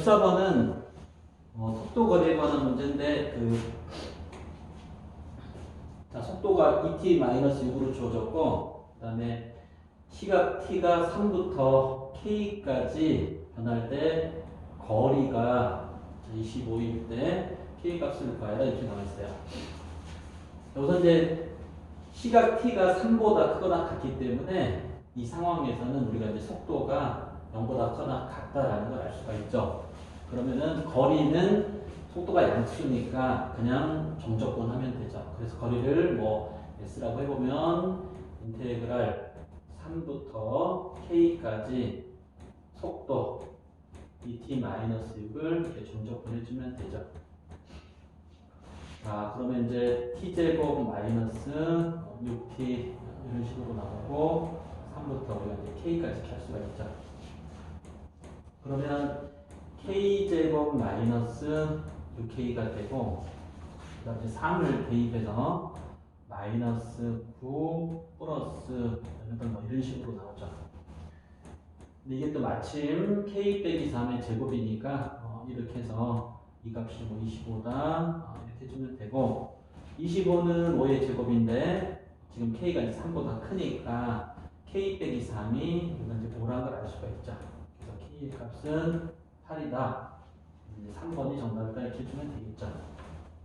14번은 속도 거리에 관한 문제인데 자, 속도가 2t-6으로 주어졌고 그 다음에 시각 t가 3부터 k까지 변할 때 거리가 25일 때 k 값을 구하라 이렇게 나와 있어요. 여기서 이제 시각 t가 3보다 크거나 같기 때문에 이 상황에서는 우리가 이제 속도가 0보다 크거나 같다라는 걸 알 수가 있죠. 그러면은 거리는 속도가 양수니까 그냥 정적분 하면 되죠. 그래서 거리를 뭐 s라고 해보면 인테그랄 3부터 k까지 속도 2t-6을 이렇게 정적분 해주면 되죠. 자, 그러면 이제 t제곱 마이너스 6t 이런 식으로 나오고 3부터 우리가 이제 k까지 할 수가 있죠. 그러면 k제곱 마이너스 6k가 되고 그 다음에 3을 대입해서 마이너스 9 플러스 8 뭐 이런 식으로 나오죠. 근데 이게 또 마침 k 빼기 3의 제곱이니까 이렇게 해서 이 값이 뭐 25다 이렇게 해주면 되고 25는 5의 제곱인데 지금 k가 이제 3보다 크니까 k 빼기 3이 이건 이제 5라는 걸 알 수가 있죠. 그래서 k의 값은 8이다. 이제 3번이 정답이다 이렇게 해주면 되겠죠.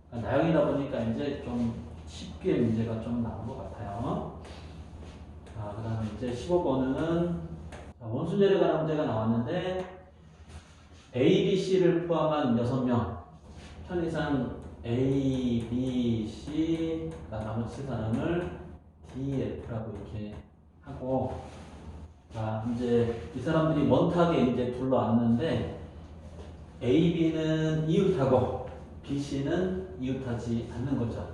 그러니까 나영이다 보니까 이제 좀 쉽게 문제가 좀 나온 것 같아요. 자, 그 다음에 이제 15번은 원순열에 관한 문제가 나왔는데 A, B, C를 포함한 6명 편의상 A, B, C 나머지 세 사람을 D, F라고 이렇게 하고 자 이제 이 사람들이 원탁에 이제 둘러앉는데 A, B는 이웃하고 B, C는 이웃하지 않는 거죠.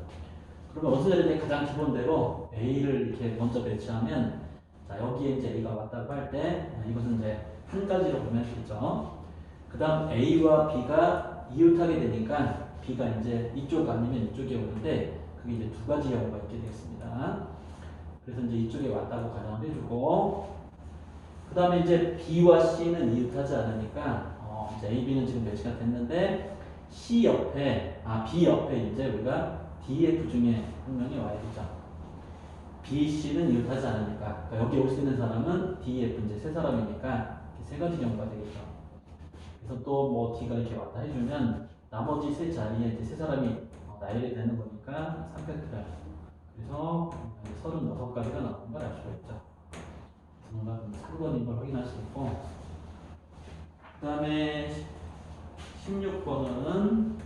그러면 원순열에 가장 기본대로 A를 이렇게 먼저 배치하면 자 여기에 이제 A가 왔다고 할 때 이것은 이제 한 가지로 보면 되죠. 그 다음 A와 B가 이웃하게 되니까 B가 이제 이쪽 아니면 이쪽에 오는데 그게 이제 두 가지 경우가 있게 되겠습니다. 그래서 이제 이쪽에 왔다고 가정을 해주고 그 다음에 이제 B와 C는 이웃하지 않으니까 이제 A, B는 지금 배치가 됐는데 C 옆에 B 옆에 이제 우리가 D, F 중에 한 명이 와야 되죠. B, C는 이웃하지 않으니까 그러니까 여기 올 수 있는 사람은 D, F 이제 세 사람이니까 세 가지 경우가 되겠죠. 그래서 또 뭐 D가 이렇게 왔다 해주면 나머지 세 자리에 이제 세 사람이 나열이 되는 거니까 3팩트럴. 그래서 36가지가 나오는 걸 알 수가 있죠. 정답은 3번인 걸 확인할 수 있고 그 다음에 16번은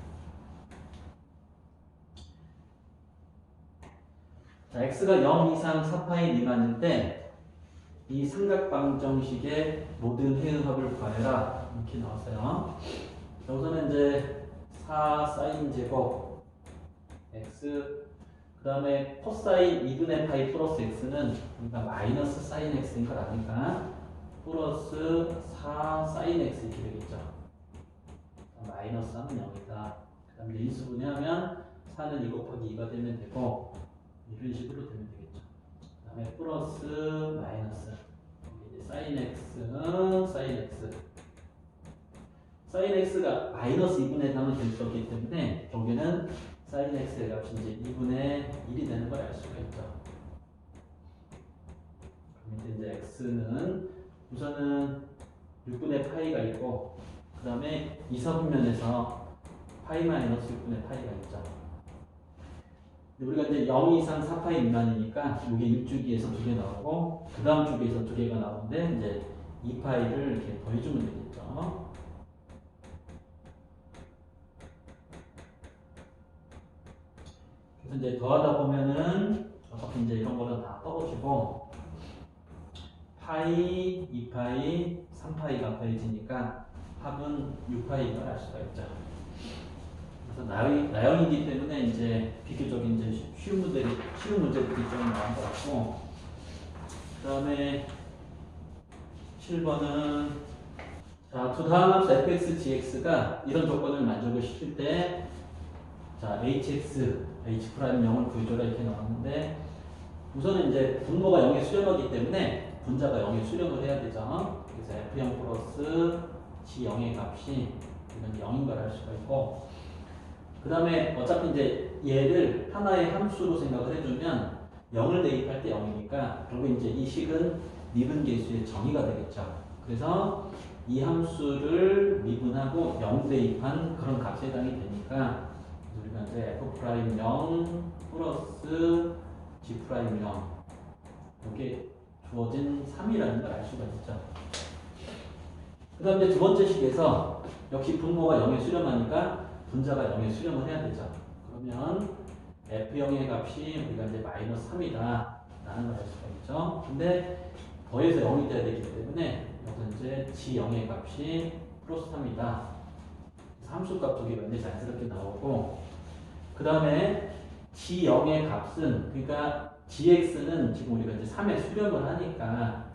자, x가 0 이상 4파이 미만일 때 이 삼각방정식의 모든 회응합을 구하여라 이렇게 나왔어요. 여기서는 이제 4 사인 제곱 x 그 다음에 코사인 2분의 파이 플러스 x는 우리가 마이너스 사인 x인 걸 아니까 플러스 4 사인 x 이렇게 되겠죠. 마이너스 하면 0이다. 그 다음에 인수분해하면 4는 2 곱하기 2가 되면 되고 이런 식으로 되면 되겠죠. 그 다음에 플러스 마이너스 이제 사인 x는 사인 x 사인 x가 마이너스 2분의 3은 될 수 없기 때문에 여기는 사인 x의 값이 이제 2분의 1이 되는 걸 알 수가 있죠. 그럼 이제 x는 우선은 6분의 파이가 있고 그 다음에 이사분면에서 파이 마이너스 6분의 파이가 있죠. 우리가 이제 0 이상 4파이 미만이니까 이게 1주기에서 2개 나오고 그 다음 주기에서 2개가 나오는데 이제 2파이를 이렇게 더해주면 되겠죠. 그래서 이제 더하다 보면은 어차피 이제 이런 거는 다 떨어지고 파이, 2파이, 3파이가 더해지니까 합은 6파이인 걸 알 수가 있죠. 그래서 나영이기 때문에 이제 비교적 이제 쉬운 문제들이 좀 나온 것 같고, 그 다음에 7번은 자, 두 다음합 fx, gx가 이런 조건을 만족을 시킬 때 자, hx, h'0을 구해줘라 이렇게 나왔는데 우선은 이제 분모가 0에 수렴하기 때문에 분자가 0에 수렴을 해야 되죠. 그래서 f0 플러스 g0의 값이 이건 0인 걸 알 수가 있고, 그 다음에 어차피 이제 얘를 하나의 함수로 생각을 해주면 0을 대입할 때 0이니까 결국 이제 이 식은 미분계수의 정의가 되겠죠. 그래서 이 함수를 미분하고 0 대입한 그런 값에 해당이 되니까 우리가 이제 f'0 플러스 g'0 이게 주어진 3이라는 걸 알 수가 있죠. 그 다음에 두 번째 식에서 역시 분모가 0에 수렴하니까 분자가 0에 수렴을 해야 되죠. 그러면 f0의 값이 우리가 이제 마이너스 3이다 라는 걸 알 수가 있죠. 근데 더해서 0이 돼야 되기 때문에 여기서 이제 g0의 값이 플러스 3이다. 함수값 두 개가 이제 자연스럽게 나오고, 그 다음에 g0의 값은, 그러니까 gx는 지금 우리가 이제 3에 수렴을 하니까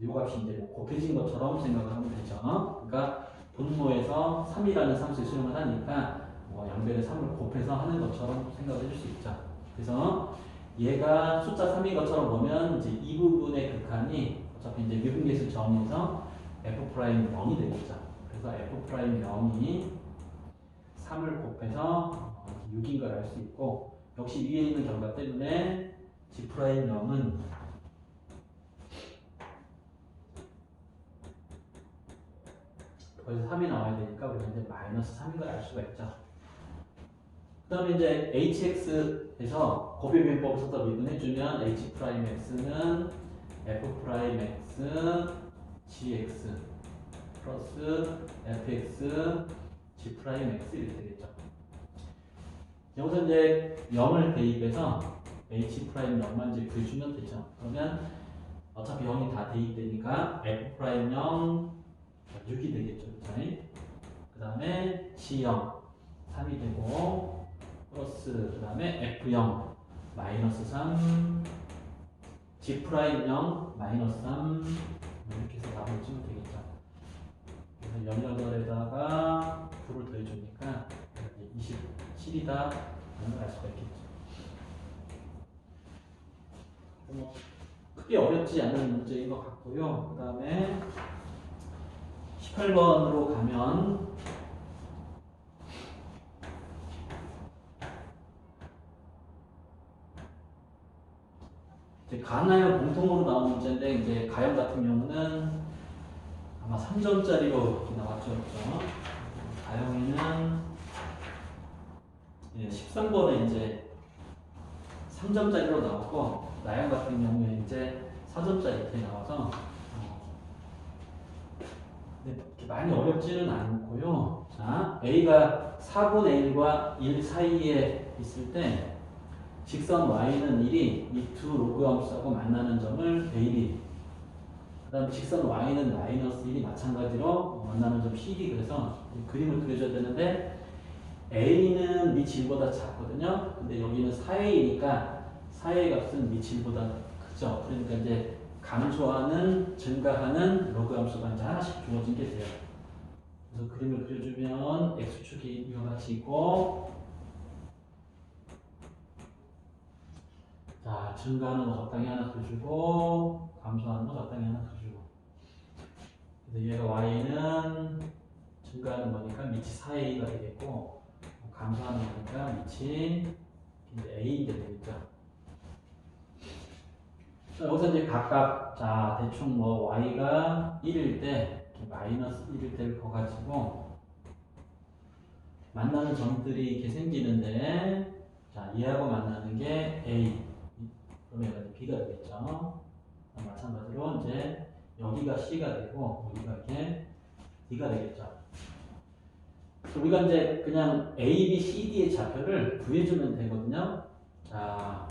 이 값이 이제 뭐 곱해진 것처럼 생각을 하면 되죠. 그러니까 분모에서 3이라는 함수에 수렴을 하니까 뭐 양변에 3을 곱해서 하는 것처럼 생각을 해줄 수 있죠. 그래서 얘가 숫자 3인 것처럼 보면 이제 이 부분의 극한이 어차피 이제 미분계수 정의에서 f'0이 되겠죠. 그래서 f'0이 3을 곱해서 6인 걸 알 수 있고, 역시 위에 있는 결과 때문에 g'0은 거기서 3이 나와야 되니까 우리가 이제 마이너스 3인 걸 알 수가 있죠. 그 다음에 이제 hx에서 곱비변법을 써서 미분해주면 h'x는 f'x gx 플러스 fx g'x 이렇게 되겠죠. 여기서 이제 0을 대입해서 h'0만 이제 구해주면 되죠. 그러면 어차피 0이 다 대입되니까 f'0 6이 되겠죠. 그 다음에 g0 3이 되고, 플러스 그 다음에 f0 마이너스 3 g'0 마이너스 3 이렇게 해서 답을 주면 되겠죠. 그래서 18에다가 9를 더해주니까 27이다 라는 걸 알 수가 있겠죠. 크게 어렵지 않은 문제인 것 같고요. 그 다음에 18번으로 가면 이제 가나요 공통으로 나온 문제인데, 이제 가형 같은 경우는 아마 3점짜리로 나왔죠. 그렇죠? 가형에는 13번에 이제 3점짜리로 나왔고, 나형 같은 경우에 이제 4점짜리 이렇게 나와서 많이 어렵지는 않고요. 자, A가 4분의 1과 1 사이에 있을 때 직선 Y는 1이 이 두 로그 함수하고 만나는 점을 A1, 그 다음 직선 Y는 마이너스 1이 마찬가지로 만나는 점 C1이, 그래서 그림을 그려줘야 되는데 A는 밑이 1보다 작거든요. 근데 여기는 4A니까 4A 값은 밑이 1보다 크죠. 그러니까 이제 감소하는, 증가하는 로그 함수가 이제 하나씩 주어진 게 돼요. 그래서 그림을 그려주면 x축이 이와 같이 있고, 자, 증가하는 거 적당히 하나 그려주고, 감소하는 거 적당히 하나 그려주고. 그래서 얘가 y는 증가하는 거니까 밑이 4a가 되겠고, 감소하는 거니까 밑이 a가 되겠죠. 자, 여기서 이제 각각, 자, 대충 뭐 y가 1일 때, 마이너스 1일 때를 커가지고 만나는 점들이 이렇게 생기는데, 자, 얘하고 만나는 게 a, 그러면 여기가 b가 되겠죠. 마찬가지로 이제 여기가 c가 되고 여기가 이렇게 d가 되겠죠. 우리가 이제 그냥 a, b, c, d의 좌표를 구해주면 되거든요. 자,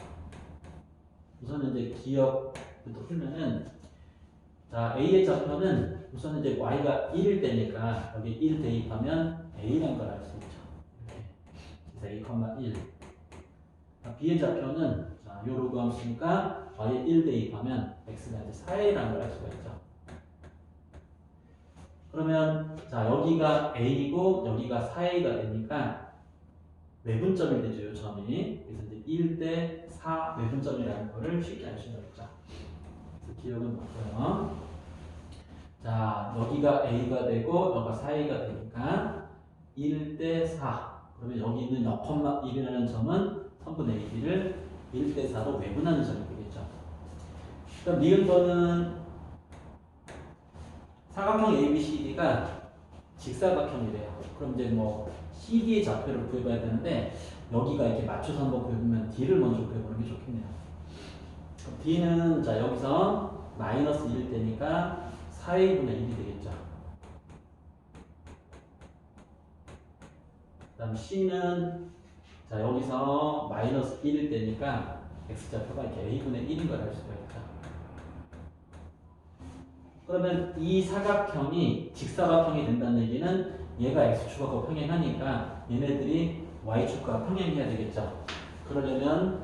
우선 이제 기억부터 풀면은, 자, a의 좌표는 우선 이제 y가 1일 때니까 여기 1 대입하면 a라는 걸 알 수 있죠. 이렇게. 그래서 a, 1. b의 좌표는, 자, 요 로그 함수니까 y에 1 대입하면 x가 이제 4a라는 걸 알 수가 있죠. 그러면, 자, 여기가 a이고 여기가 4a가 되니까 외분점이 되죠, 요 점이. 그래서 이제 1 대 4 외분점이라는 거를 쉽게 알 수가 있죠. 그래서 기억은 맞고요. 자, 여기가 a가 되고 여기가 4a가 되니까 1대 4. 그러면 여기 있는 0,1이라는 점은 3분의 1을 1대 4로 외분하는 점이 되겠죠. 그럼 니은번은 사각형 ABCD가 직사각형이래요. 그럼 이제 뭐 CD의 좌표를 구해봐야 되는데 여기가 이렇게 맞춰서 한번 구해보면 D를 먼저 구해보는 게 좋겠네요. 그럼 D는 자 여기서 마이너스 1 되니까 4의 분의 1이 되겠죠. 그 다음 C는 자 여기서 마이너스 1일 때니까 X좌표가 이렇게 A분의 1인 걸 알 수가 있죠. 그러면 이 사각형이 직사각형이 된다는 얘기는 얘가 X축하고 평행하니까 얘네들이 Y축과 평행해야 되겠죠. 그러려면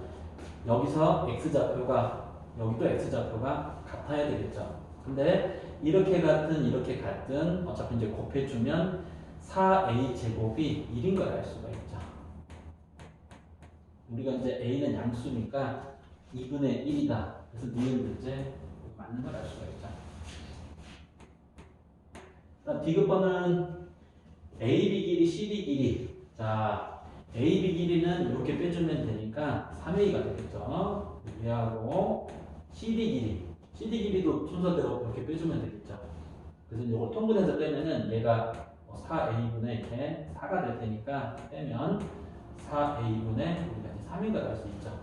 여기서 X좌표가 여기도 X좌표가 같아야 되겠죠. 근데 이렇게 같은 어차피 이제 곱해주면 4A 제곱이 1인 걸 알 수가 있죠. 우리가 이제 A는 양수니까 2분의 1이다. 그래서 니은 이제 맞는 걸 알 수가 있죠. D급번은 AB 길이, CD 길이. 자, AB 길이는 이렇게 빼주면 되니까 3A가 되겠죠. 얘하고 CD 길이도 순서대로 이렇게 빼주면 되겠죠. 그래서 이걸 통분해서 빼면은 얘가 4A분의 이렇게 4가 될 테니까 빼면 4A분의 우리가 이제 3인가 알 수 있죠.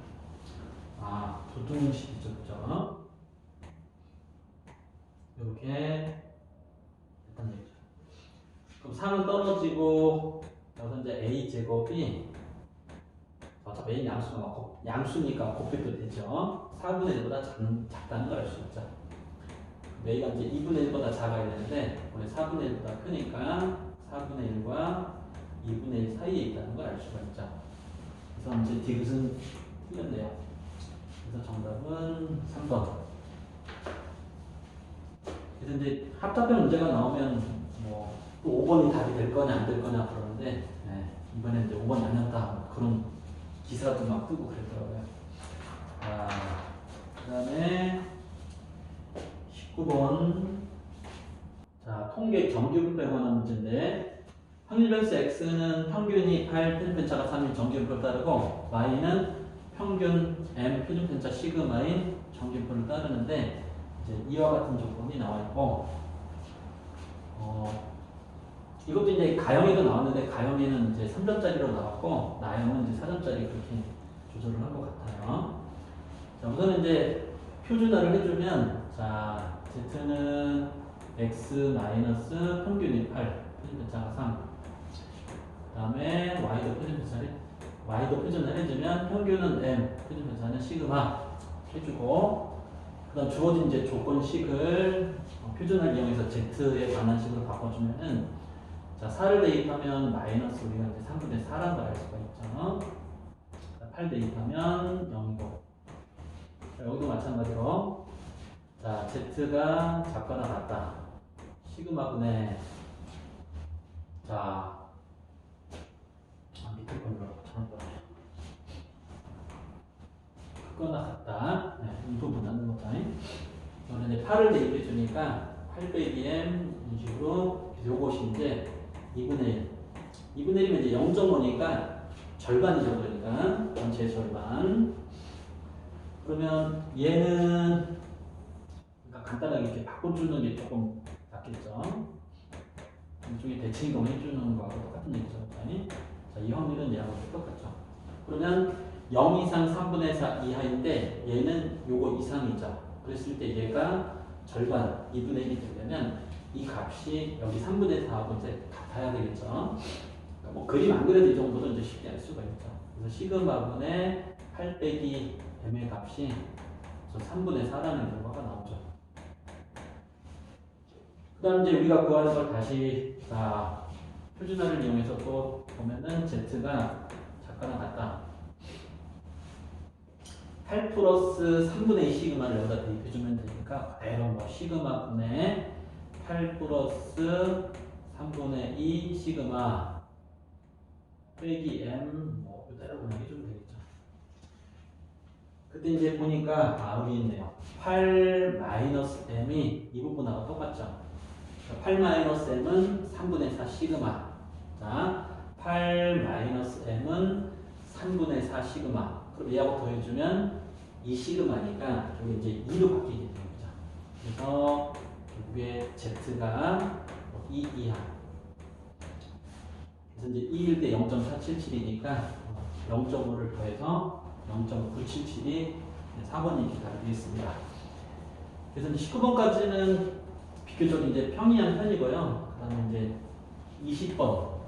아, 부등식이죠, 그죠? 이렇게 됐단 얘기죠. 그럼 3은 떨어지고 여기서 이제 A 제곱이 어차피 A 양수니까 곱해도 되죠. 4분의 1보다 작다는 걸 알 수 있죠. A가 이제 2분의 1보다 작아야 되는데 원래 4분의 1보다 크니까 4분의 1과 2분의 1 사이에 있다는 걸 알 수가 있죠. 그래서 이제 디귿은 틀렸네요. 그래서 정답은 3번. 그래서 이제 합작별 문제가 나오면 뭐 또 5번이 답이 될 거냐 안 될 거냐 그러는데 이번에 이제 5번이 아니었다 그런 기사도 막 뜨고 그랬더라고요. 그 다음에 19번. 자, 통계 정규분포에 관한 문제인데 확률변수 X는 평균이 8, 표준편차가 3인 정규분포를 따르고 Y는 평균 M, 표준편차 시그마인 정규분포를 따르는데 이제 이와 같은 조건이 나와 있고 이것도 이제 가형에도 나왔는데 가형에는 이제 3점짜리로 나왔고 나형은 이제 4점짜리 그렇게 조절을 한 것 같아요. 자, 우선은 이제 표준화를 해주면 자 Z는 X 마이너스 평균이 8, 표준편차가 3. 그 다음에 Y도 표준을 해주면 평균은 M, 표준편차는 시그마 해주고 그 다음 주어진 이제 조건식을 표준을 이용해서 Z에 관한 식으로 바꿔주면은 자, 4를 대입하면 마이너스 우리가 이제 3분의 4라는 걸 알 수가 있죠. 8 대입하면 0이고. 자, 여기도 마찬가지로 자, Z가 작거나 같다. 시그마분의 자, 밑에 건 뭐라고 찾아보네. 크거나 같다. 이 부분 넣는 거다. 저는 이제 8을 대입해 주니까 8 빼기 M 이 식으로 요것이 이제 2분의 1. 2분의 1이면 이제 0.5니까 절반이죠. 그러니까 전체의 절반. 그러면 얘는 그러니까 간단하게 이렇게 바꿔주는 게 조금 낫겠죠. 이쪽에 대칭이동 해주는 거하고 똑같은 얘기죠. 자, 이 확률은 얘하고 똑같죠. 그러면 0 이상 3분의 4 이하인데 얘는 요거 이상이죠. 그랬을 때 얘가 절반 2분의 1이 되려면 이 값이 여기 3분의 4하고 이제 같아야 되겠죠. 그러니까 뭐 그림 안 그려도 이 정도는 이제 쉽게 알 수가 있죠. 그래서 시그마분의 8 빼기 m의 값이 저 3분의 4라는 결과가 나오죠. 그 다음 이제 우리가 구하는 걸 다시 자, 표준화를 이용해서 또 보면은 Z가 작거나 같다. 8 플러스 3분의 2 시그마를 여기다 대입해주면 되니까 그대로 뭐 시그마분의 8 플러스 3분의 2 시그마 빼기 m 뭐 그대로 그냥 해주면 되겠죠. 그때 이제 보니까 여기 있네요. 8 마이너스 m이 이 부분하고 똑같죠. 8 마이너스 m은 3분의 4 시그마. 자, 8 마이너스 m은 3분의 4 시그마. 그럼 얘하고 더해주면 2 시그마니까 저게 이제 2로 바뀌게 되는 거죠. 그래서 결국에 z가 2 이하. 그래서 이제 2일 때 0.477이니까 0.5를 더해서 0.977이 4번이 이렇게 되겠습니다. 그래서 이제 19번까지는 비교적 이제 평이한 편이고요. 그 다음에 이제 20번.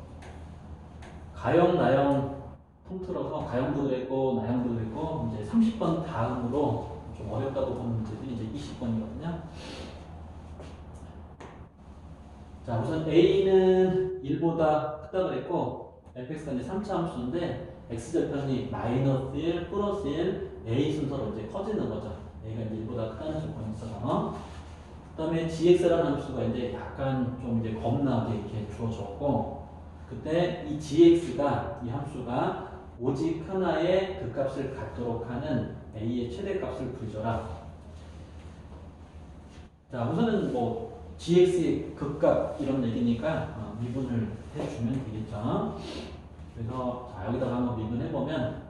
가형, 나형 통틀어서 가형도 그랬고, 나형도 그랬고, 이제 30번 다음으로 좀 어렵다고 보는 문제들이 이제 20번이거든요. 자, 우선 A는 1보다 크다 그랬고, fx가 이제 3차 함수인데, x절편이 마이너스 1, 플러스 1, A 순서로 이제 커지는 거죠. A가 이제 1보다 크다는 조건이 있어서. 그 다음에 gx라는 함수가 이제 약간 좀 이제 겁나게 이렇게 주어졌고, 그때 이 gx가, 이 함수가 오직 하나의 극값을 갖도록 하는 A의 최대값을 구해줘라. 자, 우선은 뭐, gx의 극값 이런 얘기니까 미분을 해주면 되겠죠. 그래서 자, 여기다가 한번 미분해보면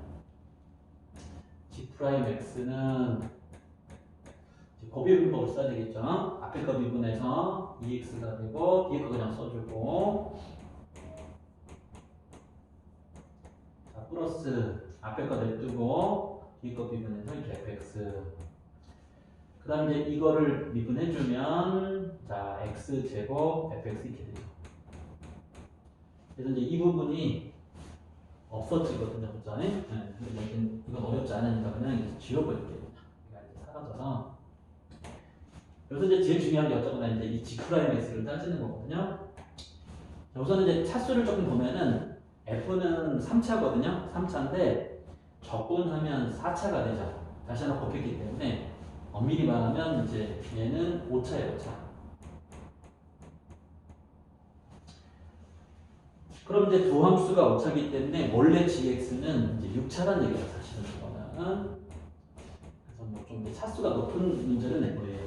g'x는 곱비분법을 써야 되겠죠. 앞에 거 미분해서 2x가 되고 뒤에 거 그냥 써주고, 자, 플러스 앞에 거 냅두고 뒤에 거 미분해서 이렇게 fx. 그 다음에 이제 이거를 미분해주면 자 x제곱 fx 이렇게 되죠. 그래서 이제 이 부분이 없어지거든요, 그죠? 네. 이건 어렵지 않으니까 그냥 지워버릴게요. 이제 사라져서. 그래서 이제 제일 중요한 게 어쩌거나 이제 이 g'x를 따지는 거거든요. 자, 우선 이제 차수를 조금 보면은 f는 3차거든요. 3차인데 적분하면 4차가 되죠. 다시 하나 곱했기 때문에 엄밀히 말하면 이제 얘는 5차예요, 5차. 그럼 이제 두 함수가 5차이기 때문에 원래 gx는 이제 6차란 얘기죠, 사실은 이거는. 그래서 뭐 좀 차수가 높은 문제를 낸 거예요.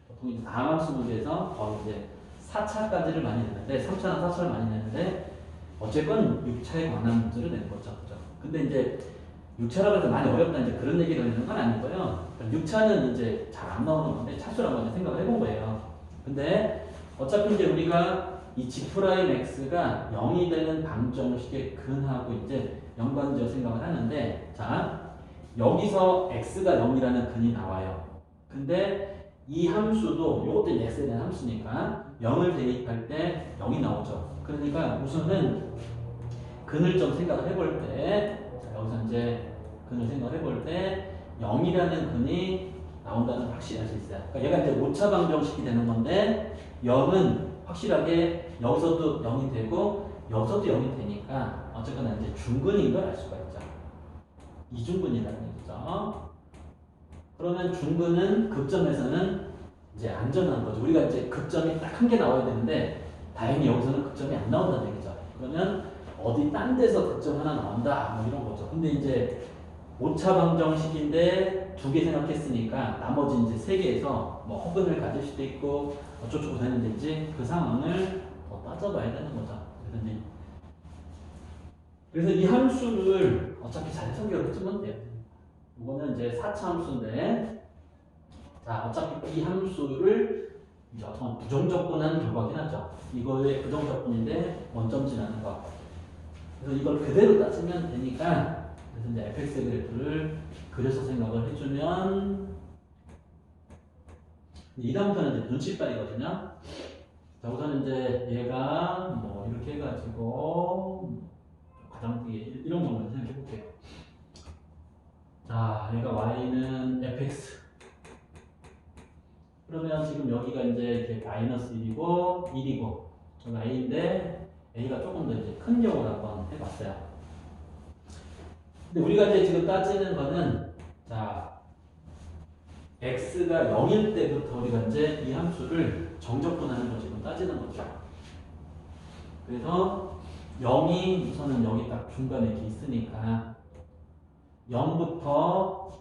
보통 다함수 문제에서 거의 이제 4차까지를 많이 내는데, 3차나 4차를 많이 내는데, 어쨌건 6차에 관한 문제를 낸 거죠, 그죠? 근데 이제 6차라고 해서 많이 어렵다 이제 그런 얘기를 하는 건 아니고요. 6차는 이제 잘 안 나오는 건데 차수라고 이제 생각을 해본 거예요. 근데 어차피 이제 우리가 이 g'x가 0이 되는 방정식의 근하고 이제 연관지어 생각을 하는데, 자, 여기서 x가 0이라는 근이 나와요. 근데 이 함수도 요것도 x에 대한 함수니까 0을 대입할 때 0이 나오죠. 그러니까 우선은 근을 좀 생각을 해볼 때, 자, 여기서 이제 근을 생각을 해볼 때 0이라는 근이 나온다는 확실히 알 수 있어요. 그러니까 얘가 이제 5차 방정식이 되는 건데 0은 확실하게 여기서도 0이 되고 여기서도 0이 되니까 어쨌거나 이제 중근인 걸 알 수가 있죠. 이중근이라는 얘기죠. 그러면 중근은 극점에서는 이제 안전한 거죠. 우리가 이제 극점이 딱 한 개 나와야 되는데 다행히 여기서는 극점이 안 나온다는 얘기죠. 그러면 어디 딴 데서 극점 하나 나온다 뭐 이런 거죠. 근데 이제 5차 방정식인데 두 개 생각했으니까 나머지 이제 세 개에서 뭐 허근을 가질 수도 있고 어쩌고저쩌고 되는데 이제 그 상황을 더 따져봐야 되는 거죠. 그래서 이 함수를 어차피 잘 해석해주면 돼요. 이거는 이제 4차 함수인데, 자, 어차피 이 함수를 이제 어떤 부정적분하는 결과긴 하죠. 이거의 부정적분인데 원점 지나는 거. 그래서 이걸 그대로 따지면 되니까, 그래서 이제 fx 그래프를 그려서 생각을 해주면, 이 다음부터는 이제 눈치빨이거든요. 자, 우선 이제 얘가 뭐 이렇게 해가지고, 가장 크게 이런 것만 생각해 볼게요. 자, 얘가 y는 fx. 그러면 지금 여기가 이제 이렇게 마이너스 1이고 1이고 여기가 a인데 a가 조금 더 이제 큰 경우를 한번 해봤어요. 근데 우리가 이제 지금 따지는 거는 자 x가 0일 때부터 우리가 이제 이 함수를 정적분하는 걸 지금 따지는 거죠. 그래서 0이 우선은 여기 딱 중간에 이렇게 있으니까 0부터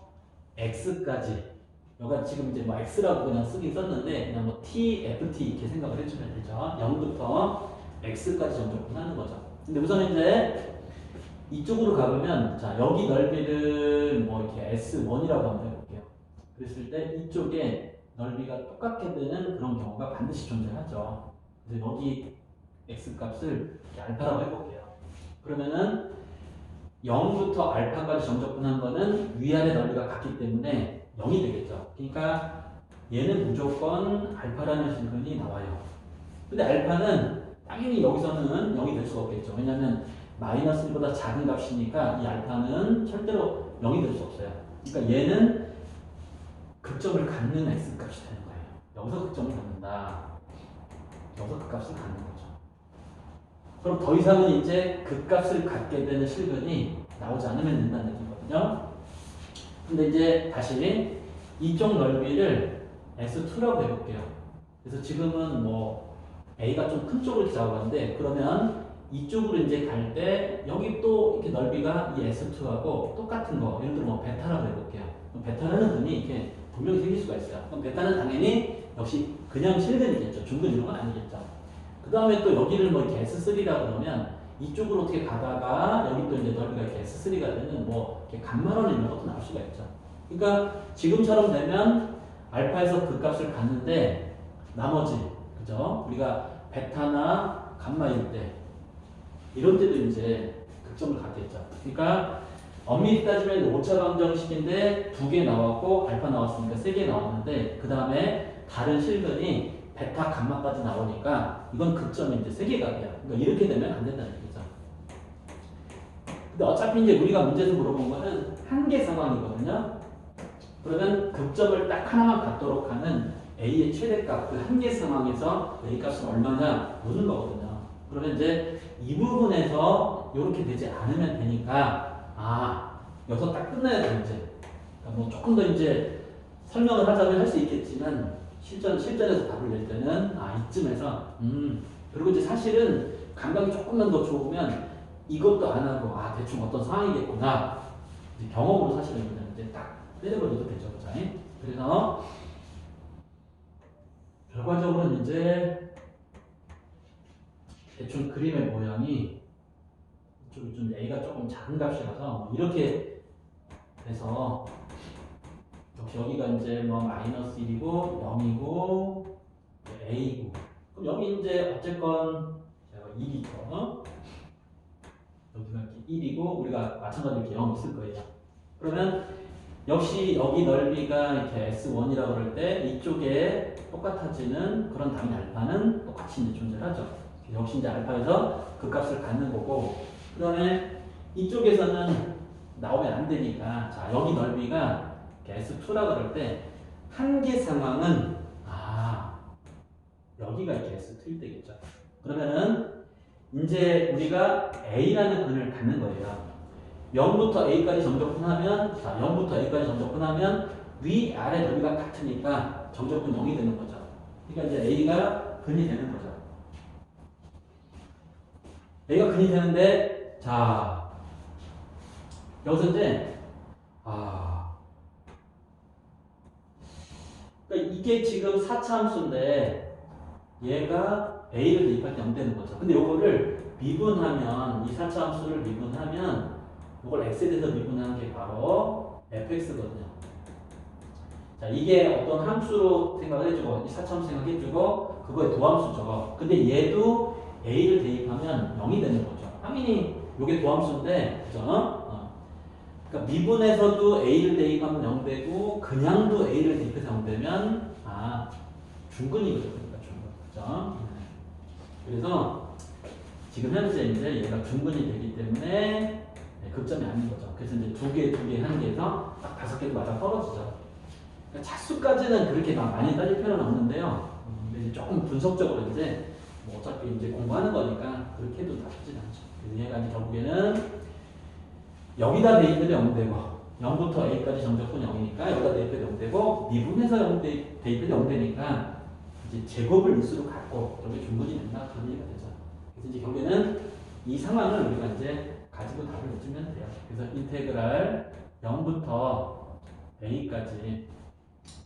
x까지 여기가 지금 이제 뭐 x라고 그냥 쓰긴 썼는데 그냥 뭐 t, ft 이렇게 생각을 해주면 되죠. 0부터 x까지 정적분하는 거죠. 근데 우선 이제 이쪽으로 가보면 자 여기 넓이를 뭐 이렇게 S1이라고 한번 해볼게요. 그랬을 때 이쪽에 넓이가 똑같게 되는 그런 경우가 반드시 존재하죠. 그래서 여기 x 값을 알파라고 해볼게요. 그러면은 0부터 알파까지 정적분한 거는 위아래 넓이가 같기 때문에 0이 되겠죠. 그러니까 얘는 무조건 알파라는 실근이 나와요. 근데 알파는 당연히 여기서는 0이 될 수가 없겠죠. 왜냐하면 마이너스 1보다 작은 값이니까 이 알파는 절대로 0이 될 수 없어요. 그러니까 얘는 극점을 갖는 x 값이 되는 거예요. 여기서 극점을 갖는다. 여기서 그 값을 갖는 거죠. 그럼 더 이상은 이제 그 값을 갖게 되는 실근이 나오지 않으면 된다는 얘기거든요. 근데 이제 다시 이쪽 넓이를 S2라고 해볼게요. 그래서 지금은 뭐 A가 좀 큰 쪽을 잡았는데 그러면 이쪽으로 이제 갈 때 여기 또 이렇게 넓이가 이 S2하고 똑같은 거 예를 들어 뭐 베타라고 해볼게요. 베타라는 근이 이렇게 분명히 생길 수가 있어요. 그럼 베타는 당연히 역시 그냥 실근이겠죠. 중근 이런 건 아니겠죠. 그 다음에 또 여기를 뭐 이렇게 S3라고 그러면 이쪽으로 어떻게 가다가 여기 또 이제 넓이가 이렇게 S3가 되는 뭐 이렇게 간만원 이런 것도 나올 수가 있죠. 그러니까 지금처럼 되면 알파에서 그 값을 갖는데 나머지 그죠? 우리가 베타나 감마일 때 이런 때도 이제 극점을 갖겠죠. 그러니까 엄밀히 따지면 5차 방정식인데 2개 나왔고 알파 나왔으니까 3개 나왔는데 그 다음에 다른 실근이 베타 감마까지 나오니까 이건 극점이 이제 3개 값이야. 그러니까 이렇게 되면 안 된다는 얘기죠. 근데 어차피 이제 우리가 문제에서 물어본 거는 한계 상황이거든요. 그러면 극점을 딱 하나만 갖도록 하는 A의 최대값, 그 한계 상황에서 A 값은 얼마냐 보는 거거든요. 그러면 이제 이 부분에서 이렇게 되지 않으면 되니까 여기서 딱 끝나야 돼 이제. 그러니까 뭐 조금 더 이제 설명을 하자면 할 수 있겠지만 실전에서 답을 낼 때는 이쯤에서 그리고 이제 사실은 감각이 조금만 더 좋으면 이것도 안 하고 대충 어떤 상황이겠구나 이제 경험으로 사실은 그냥 이제 딱 때려버려도 되죠, 그죠? 그래서 결과적으로는 이제 대충 그림의 모양이 이쪽이 좀 A가 조금 작은 값이라서 이렇게 돼서 역시 여기가 이제 뭐 마이너스 1이고 0이고 A고 그럼 여기 이제 어쨌건 1이죠. 여기가 이렇게 1이고 우리가 마찬가지로 이렇게 0 있을 거예요. 그러면 역시 여기 넓이가 이렇게 S1이라고 그럴 때 이쪽에 똑같아지는 그런 단위 알파는 똑같이 이제 존재하죠. 역시 이제 알파에서 그 값을 갖는 거고 그 다음에 이쪽에서는 나오면 안 되니까 자 여기 넓이가 S2라고 그럴 때 한계 상황은 여기가 이렇게 S2일 때겠죠. 그러면은 이제 우리가 A라는 근을 갖는 거예요. 0부터 A까지 정적분하면 자 0부터 A까지 정적분하면 위 아래 넓이가 같으니까 정적분 0이 되는 거죠. 그러니까 이제 A가 근이 되는 거죠. A가 근이 되는데 자 여기서 이제 그러니까 이게 지금 4차 함수인데 얘가 A를 대입할 때 0 되는 거죠. 근데 요거를 미분하면 이 4차 함수를 미분하면 이걸 x에 대해서 미분하는 게 바로 fx거든요. 자, 이게 어떤 함수로 생각을 해주고, 이 4차 함수 생각해주고, 그거의 도함수죠. 근데 얘도 a를 대입하면 0이 되는 거죠. 당연히 이게 도함수인데, 그죠? 그러니까 미분에서도 a를 대입하면 0 되고, 그냥도 a를 대입해서 0 되면, 중근이거든요. 그러니까 중근. 그죠? 그래서 지금 현재 이제 얘가 중근이 되기 때문에 극점이 아닌 거죠. 그래서 이제 두 개, 한 개에서 딱 5개도 맞아 떨어지죠. 그러니까 차수까지는 그렇게 막 많이 따질 필요는 없는데요. 근데 이제 조금 분석적으로 이제 뭐 어차피 이제 공부하는 거니까 그렇게 해도 나쁘진 않죠. 그래서 얘가 이제 결국에는 여기다 대입해도 0 되고 0부터 A까지 정적분 0이니까 여기다 대입해도 0 되고 미분해서 0 대입해도 0 되니까 이제 제곱을 일수로 갖고 저게 중근이 된다 그런 얘기가 되죠. 그래서 이제 결국에는 이 상황을 우리가 이제 가지고 답을 내주면 돼요. 그래서 인테그랄 0부터 A까지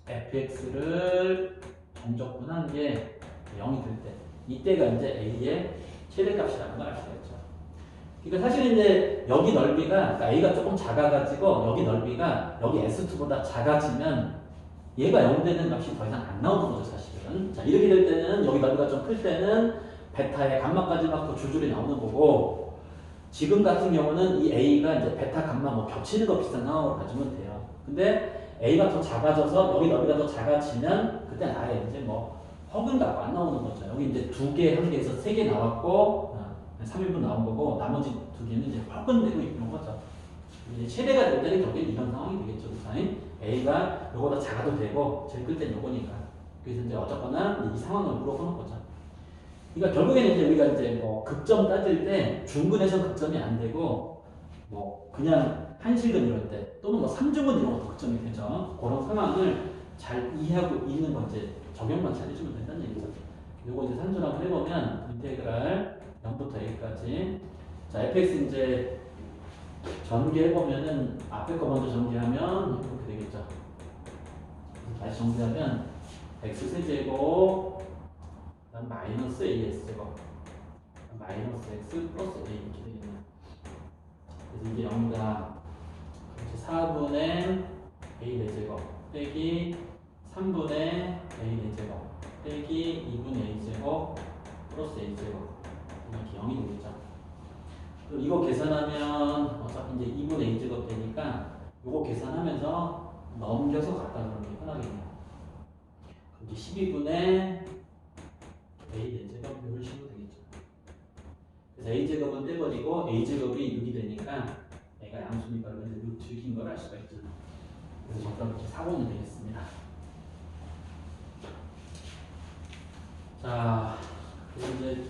fx를 정적분한 게 0이 될 때 이때가 이제 A의 최대값이라는 걸 알 수가 있죠. 그러니까 사실은 이제 여기 넓이가 그러니까 A가 조금 작아가지고 여기 넓이가 여기 S2보다 작아지면 얘가 0 되는 값이 더 이상 안 나오는 거죠, 사실은. 자, 이렇게 될 때는 여기 넓이가 좀 클 때는 베타의 감마까지 막 줄줄이 나오는 거고 지금 같은 경우는 이 A가 이제 베타 감마 뭐 겹치는 거 비슷한 상황으로 가지면 돼요. 근데 A가 더 작아져서 여기 넓이가 더 작아지면 그때 아예 이제 뭐 허근가가 안 나오는 거죠. 여기 이제 2개, 1개에서 3개 나왔고 3인분 나온 거고 나머지 2개는 이제 허근되고 있는 거죠. 이제 최대가 될 때는 결국엔 이런 상황이 되겠죠. A가 요거보다 작아도 되고 제일 클 때는 요거니까. 그래서 이제 어쨌거나 이 상황을 물어보는 거죠. 그러니까 결국에는 이제 우리가 이제 뭐 극점 따질 때 중근에서 극점이 안 되고 뭐 그냥 한실근 이럴 때 또는 뭐 삼중근 이런 것도 극점이 되죠. 그런 상황을 잘 이해하고 있는 거 이제 적용만 잘 해주면 된다는 얘기죠. 요거 이제 산수랑 해보면 인테그랄 0부터 A까지 자 fx 이제 전개해보면은 앞에 거 먼저 전개하면 이렇게 되겠죠. 다시 정리하면 x세제곱 그다음 마이너스 AS제곱 마이너스 x 플러스 A 이렇게 되겠네요. 그래서 이게 0이다. 4분의 A 4제곱 빼기 3분의 A 4제곱 빼기 2분의 A제곱 플러스 A제곱 이렇게 0이 되겠죠. 그리고 이거 계산하면 어차피 이제 2분의 A제곱 되니까 이거 계산하면서 넘겨서 갖다 놓는 게 편하겠네요. 그럼 이제 12분의 A 4제곱 이런 식으로 되겠죠. 그래서 A제곱은 떼버리고 A제곱이 6이 되니까 얘가 양수니까 루트 6인 걸 알 수가 있죠. 그래서 정답은 이렇게 4번이 되겠습니다. 자, 그리고 이제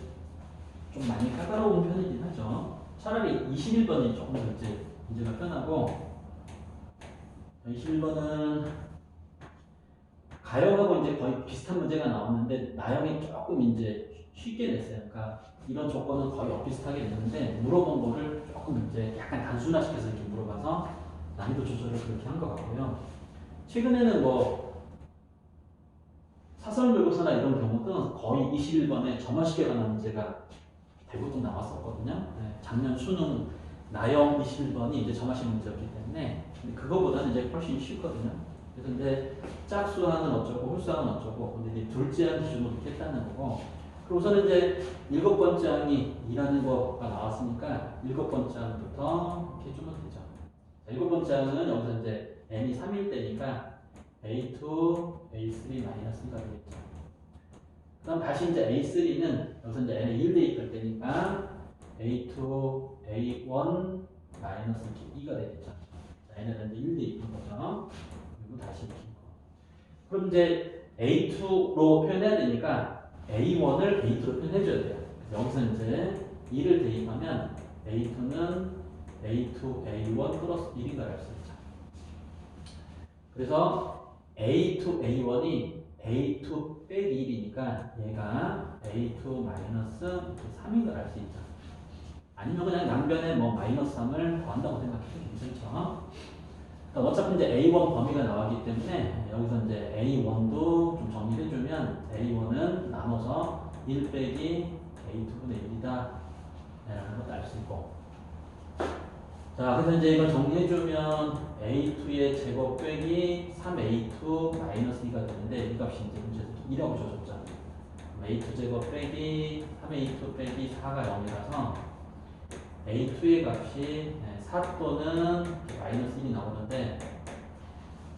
좀 많이 까다로운 편이긴 하죠. 차라리 21번이 조금 더 이제 문제가 편하고 21번은 가형하고 이제 거의 비슷한 문제가 나오는데 나형이 조금 이제 쉽게 냈어요. 그러니까 이런 조건은 거의 엇비슷하게 냈는데 물어본 거를 조금 이제 약간 단순화시켜서 이렇게 물어봐서 난이도 조절을 그렇게 한 것 같고요. 최근에는 뭐 사설모의고사나 이런 경우는 거의 21번에 점화식에 관한 문제가 대부분 나왔었거든요. 네, 작년 수능 나형 21번이 이제 점화식 문제였기 때문에 그거보다는 이제 훨씬 쉽거든요. 그래서 이제 짝수항은 어쩌고 홀수항은 어쩌고 근데 이제 둘째 항 기준으로 이렇게 했다는 거고 그리고 우선 이제 7번째 항이 2라는 거가 나왔으니까 7번째 항부터 이렇게 해주면 되죠. 자, 7번째 항은 여기서 이제 n이 3일 때니까 a2, a3 마이너스가 되겠죠. 그 다음 다시 이제 a3는 여기서 이제 n에 1 대입할 때니까 a2, a1 마이너스 2가 되겠죠. 자, n에다 이제 1 대입한 거죠. 그리고 다시 이렇게. 그럼 이제 a2로 표현해야 되니까 a1을 a2로 표현해줘야 돼요. 그래서 여기서 이제 2를 대입하면 a2는 a2, a1 플러스 1인 걸 알 수 있죠. 그래서 a2, a1이 a2 빼기 1이니까 얘가 a2 마이너스 3인 걸 알 수 있죠. 아니면 그냥 양변에 뭐 마이너스 3을 더한다고 생각해도 괜찮죠. 그러니까 어차피 이제 a1 범위가 나왔기 때문에 여기서 이제 a1도 좀 정리해주면 a1은 나눠서 1 빼기 a2분의 1이다 라는 것도 알 수 있고 자 그래서 이제 이걸 정리해주면 a2의 제곱 빼기 3a2 마이너스 2가 되는데 이 값이 이제 문제에서 2라고 줘줬죠. a2 제곱 빼기 3a2 빼기 4가 0이라서 a2의 값이 4 또는 마이너스 1이 나오는데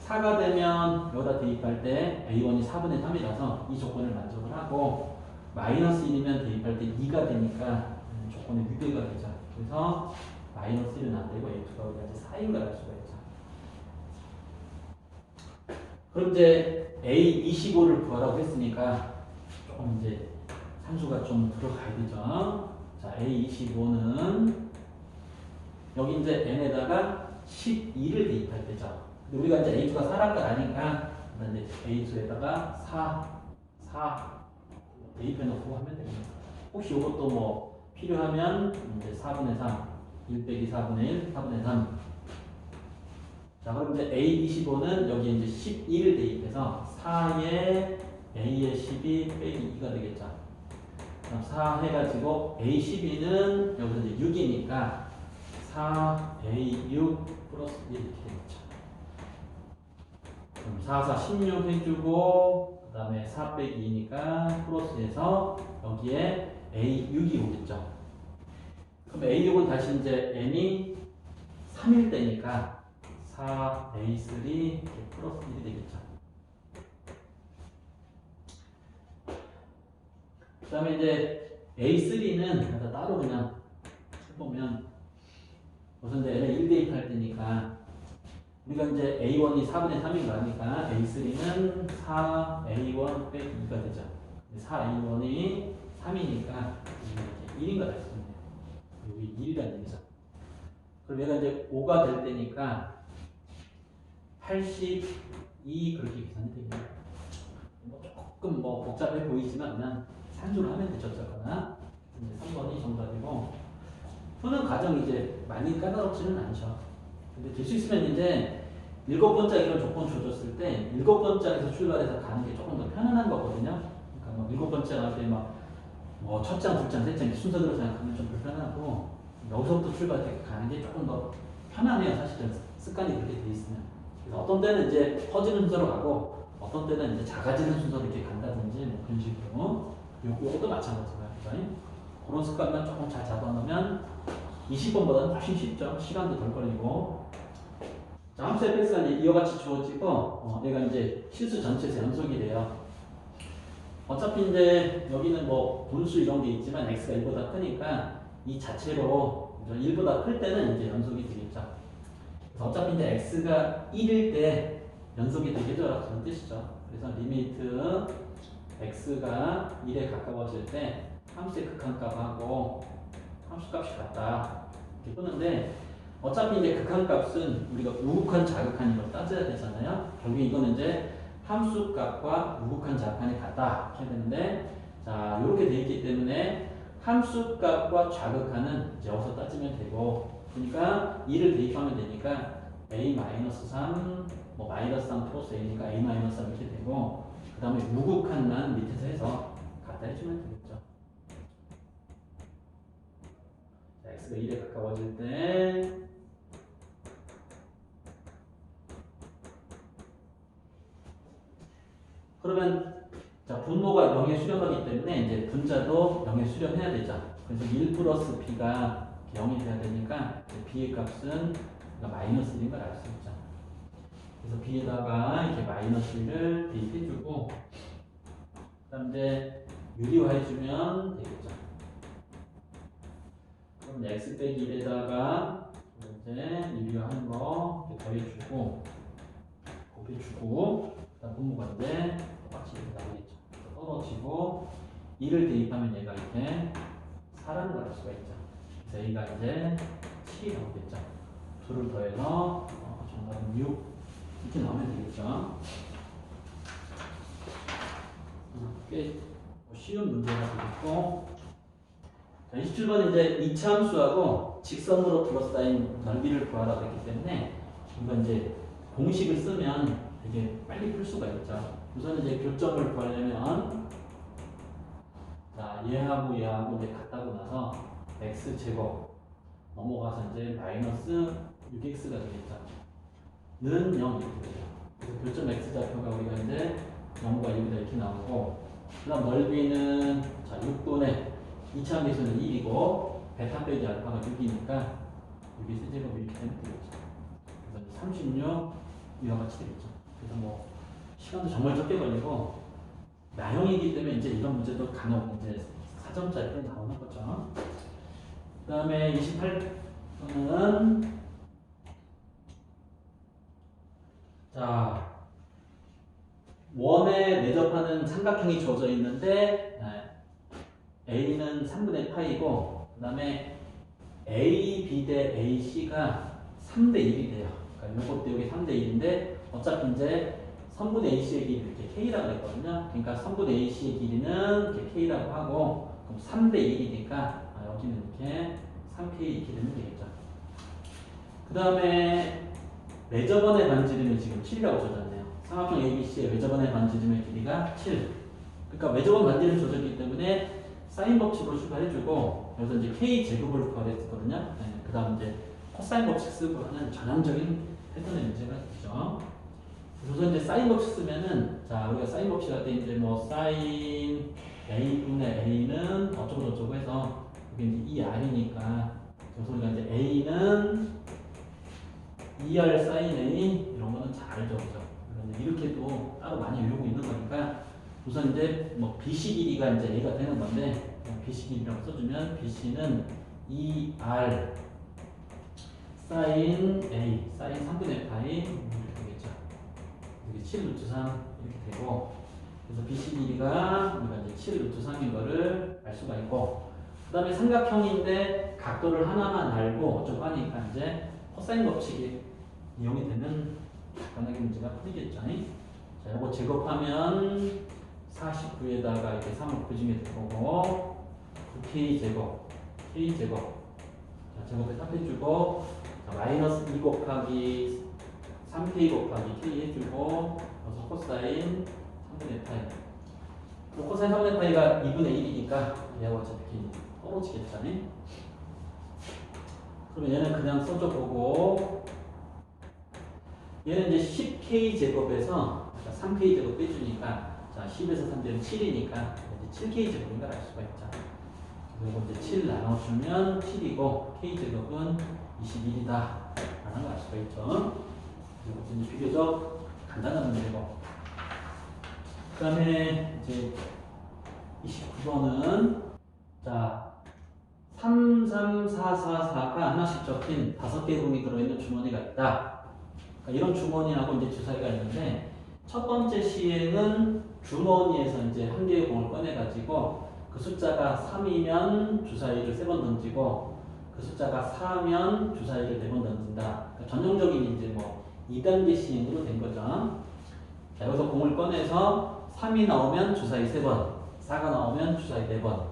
4가 되면 여기다 대입할 때 a1이 4분의 3이라서 이 조건을 만족을 하고 마이너스 1이면 대입할 때 2가 되니까 조건이 유배가 되죠. 그래서 마이너스 1은 안 되고 a2가 어디까지 4인 걸 알 수가 있죠. 그럼 이제 a25를 구하라고 했으니까 조금 이제 함수가 좀 들어가야 되죠. 자, a25는 여기 이제 n에다가 12를 대입할 때죠. 근데 우리가 이제 a2가 4란 걸 아니까 이제 a2에다가 4 대입해 놓고 하면 됩니다. 혹시 이것도 뭐 필요하면 이제 4분의 3, 1 빼기 4분의 1, 4분의 3. 자, 그럼 이제 a25는 여기 이제 12를 대입해서 4에 a의 12 빼기 2가 되겠죠. 4 해가지고 A12는 여기서 이제 6이니까 4A6 플러스 1 이렇게 되겠죠. 그럼 4, 4, 16 해주고 그 다음에 4 빼기 2니까 플러스해서 여기에 A6이 오겠죠. 그럼 A6은 다시 이제 n이 3일 때니까 4A3 이렇게 플러스 1이 되겠죠. 그 다음에 이제 A3는 따로 그냥 해보면 우선 이제 n을 1 대입할 때니까 우리가 이제 A1이 4분의 3인 거 아니까 A3는 4A1 빼기 2가 되죠. 4A1이 3이니까 1인 걸 알 수 있네요. 여기 1이라는 얘기죠. 그럼 얘가 이제 5가 될 때니까 82 그렇게 계산이 되겠네요. 조금 복잡해 보이지만 그냥 산수를 하면 되죠. 어쨌거나 이제 3번이 정답이고 푸는 과정이 이제 많이 까다롭지는 않죠. 근데 될 수 있으면 이제 7번째 이런 조건 주어졌을 때 7번째에서 출발해서 가는 게 조금 더 편안한 거거든요. 그러니까 7번째 나올 때 첫 장, 두 장, 세 장 순서대로 생각하면 좀 불편하고 여기서부터 출발해서 가는 게 조금 더 편안해요. 사실은 습관이 그렇게 돼 있으면. 그래서 어떤 때는 이제 커지는 순서로 가고 어떤 때는 이제 작아지는 순서로 이렇게 간다든지 그런 식으로 요것도 마찬가지고요. 그런 습관만 조금 잘 잡아놓으면 20번보다는 훨씬 쉽죠. 시간도 덜 걸리고. 자, 함수 fx가 이제 이와 같이 주어지고, 얘가 이제 실수 전체에서 연속이 돼요. 어차피 이제 여기는 분수 이런 게 있지만 x가 1보다 크니까 이 자체로 1보다 클 때는 이제 연속이 되겠죠. 그래서 어차피 이제 x가 1일 때 연속이 되겠죠. 라는 뜻이죠. 그래서 리미트 x가 1에 가까워질 때 함수의 극한값하고 함수값이 같다. 이렇게 뜨는데 어차피 이제 극한값은 우리가 우극한 자극한으로 따져야 되잖아요. 결국 이거는 이제 함수값과 우극한 자극한이 같다 해야 되는데 자 이렇게 돼 있기 때문에 함수값과 자극한은 이제 여기서 따지면 되고 그러니까 2를 대입하면 되니까 a-3 -3 플러스 a니까 a-3 이렇게 되고 그 다음에 우극한만 밑에서 해서 갖다 해주면 되겠죠. 자, x가 1에 가까워질 때 그러면 자 분모가 0에 수렴하기 때문에 이제 분자도 0에 수렴해야 되죠. 그래서 1 플러스 b가 0이 돼야 되니까 b의 값은 마이너스 1인 걸 알 수 있죠. 그래서 b에다가 이렇게 마이너스 1을 대입해주고 그다음 이제 유리화해주면 되겠죠. 그럼 x 빼기 1에다가 이제 유리화하는 거 이렇게 더해주고 곱해주고 그다음 분모가 이제 똑같이 이렇게 나오겠죠. 떨어지고 2를 대입하면 얘가 이렇게 4라는 걸 알 수가 있죠. 그래서 a가 이제 7이 나오겠죠. 2를 더해서 정답은 6 이렇게 나오면 되겠죠. 꽤 쉬운 문제가 되겠고 자, 27번 이제 이차함수하고 직선으로 둘러싸인 넓이를 구하라고 했기 때문에 이거 이제 공식을 쓰면 되게 빨리 풀 수가 있죠. 우선 이제 교점을 구하려면 자 얘하고 얘하고 이제 같다고 나서 x제곱 넘어가서 이제 마이너스 6x가 되겠죠. 는 0 이렇게 되죠. 그래서 교점 x좌표가 우리가 이제 0과 1이다 이렇게 나오고 그 다음 넓이는 자 6분의 2차 미수는 1이고 베타 빼기 알파가 6이니까 여기 세제곱 이렇게 되면 되겠죠. 그래서 36 이와 같이 되겠죠. 그래서 시간도 정말 적게 걸리고 나형이기 때문에 이제 이런 문제도 간혹 이제 4점짜리 나오는 거죠. 그 다음에 28번은 자 원에 내접하는 삼각형이 주어져 있는데 A는 3분의 파이고 그 다음에 A, B 대 A, C가 3대 1이 돼요. 그러니까 이것도 여기 3대 1인데 어차피 이제 선분의 AC의 길이 이렇게 K라고 했거든요. 그러니까 선분의 AC의 길이는 이렇게 K라고 하고 그럼 3대 1이니까 여기는 이렇게 3K 이렇게 되면 되겠죠. 그 다음에 외접원의 반지름이 지금 7이라고 줘졌네요. 삼각형 ABC의 외접원의 반지름의 길이가 7. 그러니까 외접원 반지름 줘졌기 때문에 사인 법칙으로 출발해주고 여기서 이제 k 제곱을 구하랬거든요. 네, 그 다음 이제 코사인 법칙 쓰고 하는 전형적인 패턴의 문제가 있죠. 우선 이제 사인 법칙 쓰면은 자 우리가 사인 법칙 할 때 이제 뭐 사인 a분의 a는 어쩌고 저쩌고 해서 이게 이제 2r이니까 그래서 우리가 이제 a는 2r 사인 a 이런 거는 잘 알죠, 그죠? 이렇게도 따로 많이 외우고 있는 거니까 우선 이제 뭐 BC 길이가 이제 a가 되는 건데 BC 길이라고 써주면 BC는 2r 사인 a 사인 3분의 파이 이렇게 되겠죠. 이게 7 루트 3 이렇게 되고 그래서 BC 길이가 우리가 이제 7 루트 3인 거를 알 수가 있고 그 다음에 삼각형인데 각도를 하나만 알고 어쩌고 하니까 이제 코사인 법칙이 이용이 되는 간단하게 문제가 풀리겠죠. 자, 이거 제곱하면 49에다가 이렇게 3을 곱해주면 될 거고 9k제곱 k제곱 자, 제곱에 합해주고 마이너스 2 곱하기 3k 곱하기 k 해주고 여기서 코사인 3분의 파이 코사인 3분의 파이가 2분의 1이니까 얘하고 어차피 떨어지겠죠. 그러면 얘는 그냥 써줘보고 얘는 이제 10k 제곱에서 3k 제곱 빼주니까 자 10에서 3 되면 7이니까 이제 7k 제곱인 걸 알 수가 있죠. 그리고 이제 7 나눠주면 7이고 k 제곱은 21이다 라는 걸 알 수가 있죠. 그리고 이제 비교적 간단한 문제고 그 다음에 이제 29번은 자 3, 3, 4, 4, 4가 하나씩 적힌 5개의 공이 들어있는 주머니가 있다. 그러니까 이런 주머니하고 이제 주사위가 있는데 첫 번째 시행은 주머니에서 이제 한 개의 공을 꺼내가지고 그 숫자가 3이면 주사위를 3번 던지고 그 숫자가 4면 주사위를 4번 던진다. 그러니까 전형적인 이제 뭐 2단계 시행으로 된 거죠. 자, 여기서 공을 꺼내서 3이 나오면 주사위 3번, 4가 나오면 주사위 4번.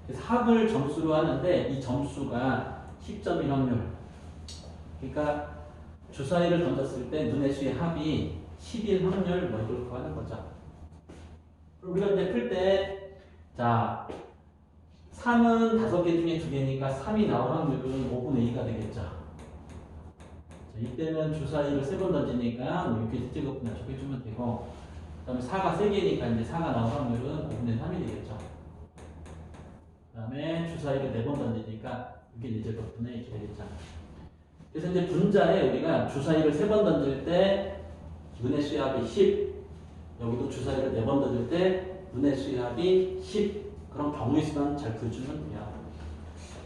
그래서 합을 점수로 하는데 이 점수가 10점일 확률. 그러니까 주사위를 던졌을 때 눈의 수의 합이 10일 확률 뭐 이걸 구하는 거죠. 우리가 이제 풀 때, 자, 3은 5개 중에 2개니까 3이 나올 확률은 5분의 2가 되겠죠. 자, 이때는 주사위를 3번 던지니까 뭐 이렇게 제곱분을 적혀주면 되고, 그 다음에 4가 3개니까 이제 4가 나올 확률은 5분의 3이 되겠죠. 그 다음에 주사위를 4번 던지니까 이게 이제 제곱분의 이렇게 되겠죠. 그래서 이제 분자에 우리가 주사위를 3번 던질 때 눈의 수의 합이 10, 여기도 주사위를 4번 던질 때 눈의 수의 합이 10. 그런 경우의 수만 잘 구해주면 돼요.